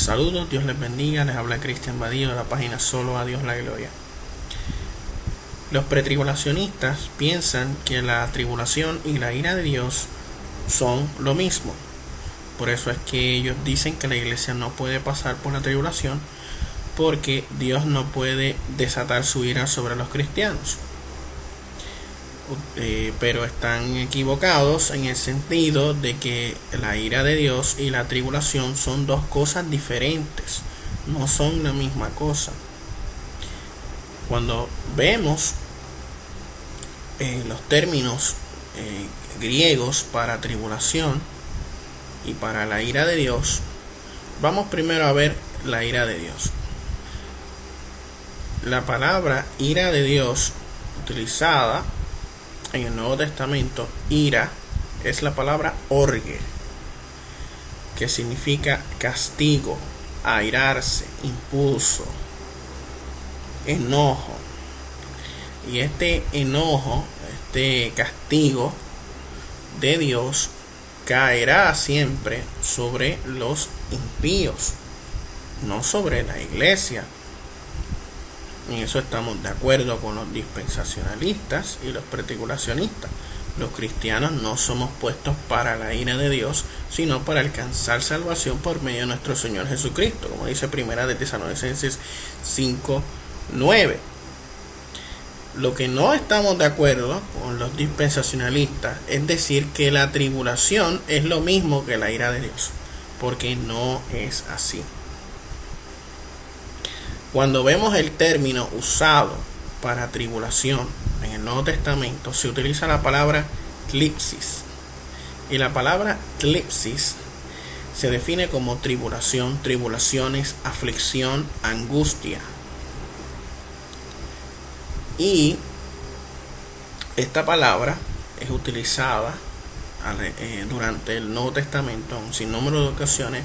Saludos, Dios les bendiga, les habla Cristian Badillo de la página Solo a Dios la Gloria. Los pretribulacionistas piensan que la tribulación y la ira de Dios son lo mismo. Por eso es que ellos dicen que la iglesia no puede pasar por la tribulación porque Dios no puede desatar su ira sobre los cristianos. Pero están equivocados en el sentido de que la ira de Dios y la tribulación son dos cosas diferentes, no son la misma cosa. Cuando vemos los términos griegos para tribulación y para la ira de Dios, vamos primero a ver la ira de Dios. La palabra ira de Dios utilizada en el Nuevo Testamento, ira, es la palabra orge, que significa castigo, airarse, impulso, enojo. Y este enojo, este castigo de Dios caerá siempre sobre los impíos, no sobre la iglesia. En eso estamos de acuerdo con los dispensacionalistas y los pretribulacionistas. Los cristianos no somos puestos para la ira de Dios, sino para alcanzar salvación por medio de nuestro Señor Jesucristo, como dice Primera de Tesalonicenses 5:9. Lo que no estamos de acuerdo con los dispensacionalistas es decir que la tribulación es lo mismo que la ira de Dios, porque no es así. Cuando vemos el término usado para tribulación en el Nuevo Testamento, se utiliza la palabra tlipsis. Y la palabra tlipsis se define como tribulación, tribulaciones, aflicción, angustia. Y esta palabra es utilizada durante el Nuevo Testamento en un sinnúmero de ocasiones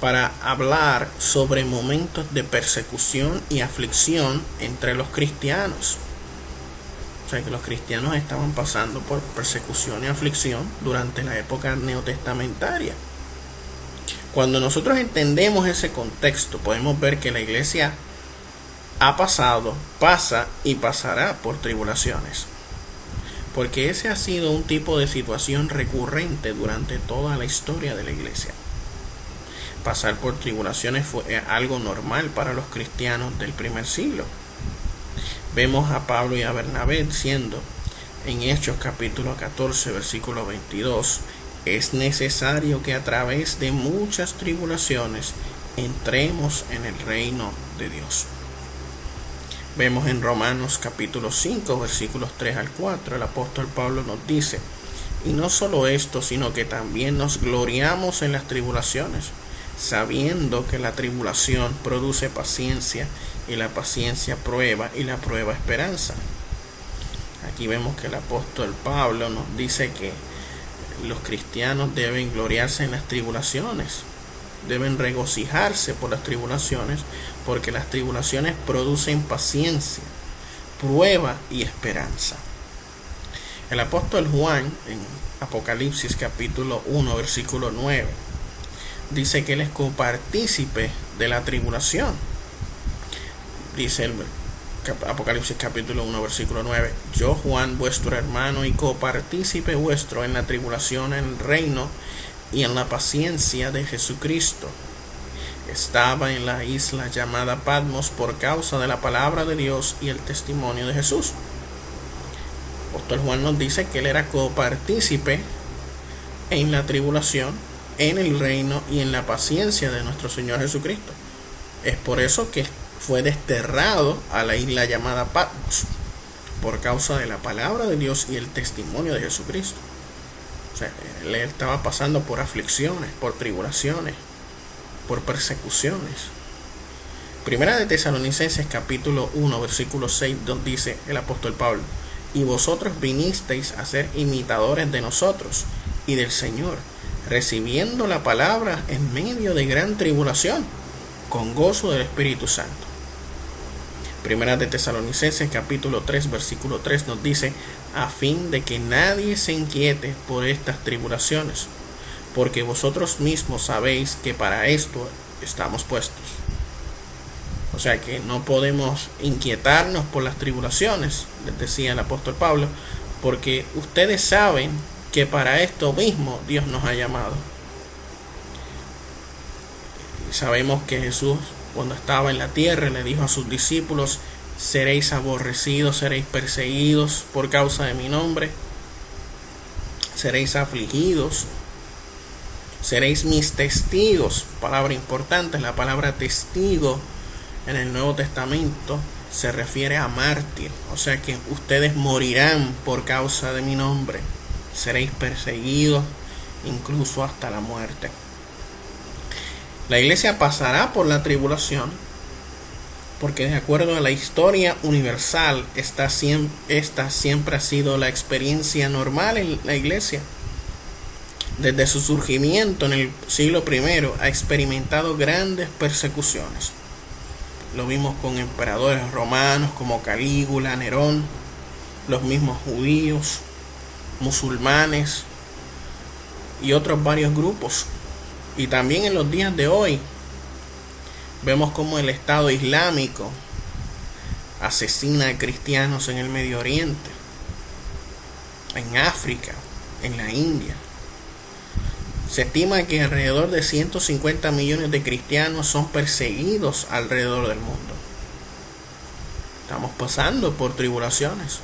para hablar sobre momentos de persecución y aflicción entre los cristianos. O sea que los cristianos estaban pasando por persecución y aflicción durante la época neotestamentaria. Cuando nosotros entendemos ese contexto, podemos ver que la iglesia ha pasado, pasa y pasará por tribulaciones. Porque ese ha sido un tipo de situación recurrente durante toda la historia de la iglesia. Pasar por tribulaciones fue algo normal para los cristianos del primer siglo. Vemos a Pablo y a Bernabé diciendo en Hechos capítulo 14 versículo 22: es necesario que a través de muchas tribulaciones entremos en el reino de Dios. Vemos en Romanos capítulo 5 versículos 3 al 4, el apóstol Pablo nos dice: y no solo esto, sino que también nos gloriamos en las tribulaciones, sabiendo que la tribulación produce paciencia, y la paciencia prueba, y la prueba esperanza. Aquí vemos que el apóstol Pablo nos dice que los cristianos deben gloriarse en las tribulaciones, deben regocijarse por las tribulaciones, porque las tribulaciones producen paciencia, prueba y esperanza. El apóstol Juan en Apocalipsis capítulo 1 versículo 9 dice que él es copartícipe de la tribulación. Dice el Apocalipsis capítulo 1 versículo 9: yo, Juan, vuestro hermano y copartícipe vuestro en la tribulación, en el reino y en la paciencia de Jesucristo, estaba en la isla llamada Patmos por causa de la palabra de Dios y el testimonio de Jesús. El apóstol Juan nos dice que él era copartícipe en la tribulación, en el reino y en la paciencia de nuestro Señor Jesucristo. Es por eso que fue desterrado a la isla llamada Patmos, por causa de la palabra de Dios y el testimonio de Jesucristo. O sea, él estaba pasando por aflicciones, por tribulaciones, por persecuciones. Primera de Tesalonicenses capítulo 1 versículo 6 nos dice el apóstol Pablo: y vosotros vinisteis a ser imitadores de nosotros y del Señor, recibiendo la palabra en medio de gran tribulación, con gozo del Espíritu Santo. Primera de Tesalonicenses capítulo 3 versículo 3 nos dice: a fin de que nadie se inquiete por estas tribulaciones, porque vosotros mismos sabéis que para esto estamos puestos. O sea que no podemos inquietarnos por las tribulaciones, les decía el apóstol Pablo, porque ustedes saben que para esto mismo Dios nos ha llamado. Sabemos que Jesús, cuando estaba en la tierra, le dijo a sus discípulos: seréis aborrecidos, seréis perseguidos por causa de mi nombre, seréis afligidos, seréis mis testigos. Palabra importante, la palabra testigo en el Nuevo Testamento se refiere a mártir, o sea que ustedes morirán por causa de mi nombre, seréis perseguidos incluso hasta la muerte. La iglesia pasará por la tribulación porque, de acuerdo a la historia universal, esta siempre ha sido la experiencia normal en la iglesia. Desde su surgimiento en el siglo I ha experimentado grandes persecuciones. Lo vimos con emperadores romanos como Calígula, Nerón, los mismos judíos, musulmanes y otros varios grupos. Y también en los días de hoy vemos cómo el Estado Islámico asesina a cristianos en el Medio Oriente, en África, en la India. Se estima que alrededor de 150 millones de cristianos son perseguidos alrededor del mundo. Estamos pasando por tribulaciones.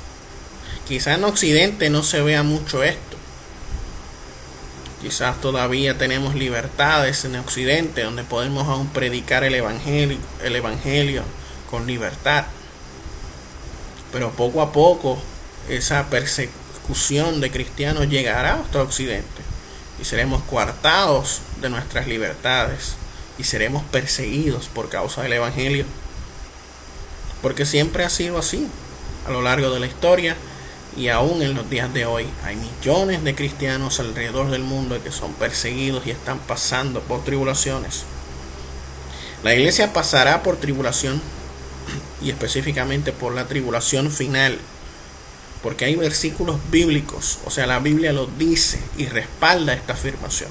Quizás en Occidente no se vea mucho esto. Quizás todavía tenemos libertades en Occidente donde podemos aún predicar el evangelio con libertad. Pero poco a poco esa persecución de cristianos llegará hasta Occidente y seremos coartados de nuestras libertades y seremos perseguidos por causa del evangelio. Porque siempre ha sido así a lo largo de la historia. Y aún en los días de hoy hay millones de cristianos alrededor del mundo que son perseguidos y están pasando por tribulaciones. La iglesia pasará por tribulación, y específicamente por la tribulación final, porque hay versículos bíblicos, o sea, la Biblia lo dice y respalda esta afirmación,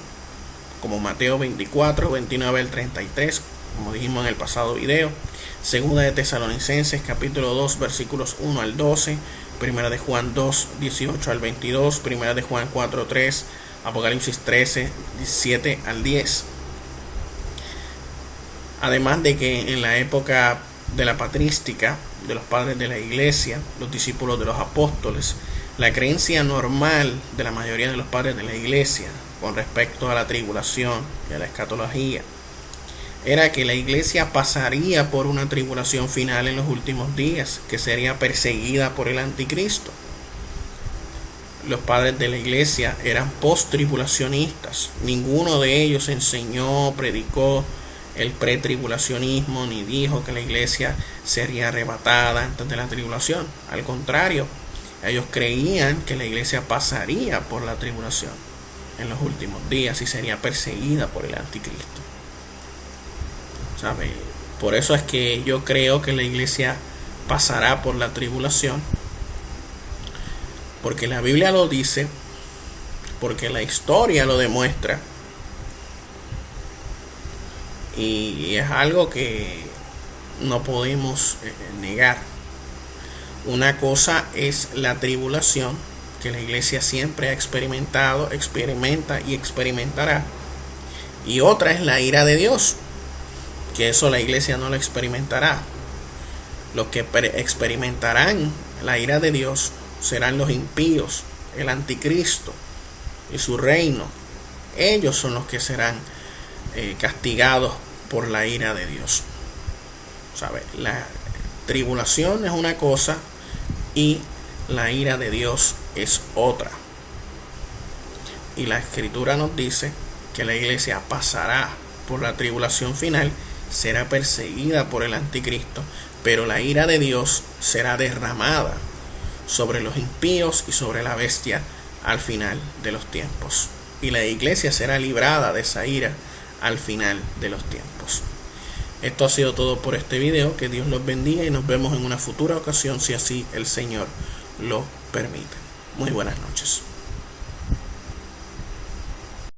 como Mateo 24, 29 al 33, como dijimos en el pasado video, Segunda de Tesalonicenses capítulo 2 versículos 1 al 12, Primera de Juan 2, 18 al 22, Primera de Juan 4, 3, Apocalipsis 13, 17 al 10. Además de que en la época de la patrística, de los padres de la iglesia, los discípulos de los apóstoles, la creencia normal de la mayoría de los padres de la iglesia con respecto a la tribulación y a la escatología era que la iglesia pasaría por una tribulación final en los últimos días, que sería perseguida por el anticristo. Los padres de la iglesia eran post-tribulacionistas. Ninguno de ellos enseñó, predicó el pretribulacionismo, ni dijo que la iglesia sería arrebatada antes de la tribulación. Al contrario, ellos creían que la iglesia pasaría por la tribulación en los últimos días y sería perseguida por el anticristo. ¿Sabe? Por eso es que yo creo que la iglesia pasará por la tribulación, porque la Biblia lo dice, porque la historia lo demuestra, y es algo que no podemos negar. Una cosa es la tribulación que la iglesia siempre ha experimentado, experimenta y experimentará, y otra es la ira de Dios, que eso la iglesia no lo experimentará. Los que experimentarán la ira de Dios serán los impíos, el anticristo y su reino. Ellos son los que serán castigados por la ira de Dios. ¿Sabe? La tribulación es una cosa y la ira de Dios es otra. Y la escritura nos dice que la iglesia pasará por la tribulación final, será perseguida por el anticristo, pero la ira de Dios será derramada sobre los impíos y sobre la bestia al final de los tiempos. Y la iglesia será librada de esa ira al final de los tiempos. Esto ha sido todo por este video. Que Dios los bendiga y nos vemos en una futura ocasión, si así el Señor lo permite. Muy buenas noches.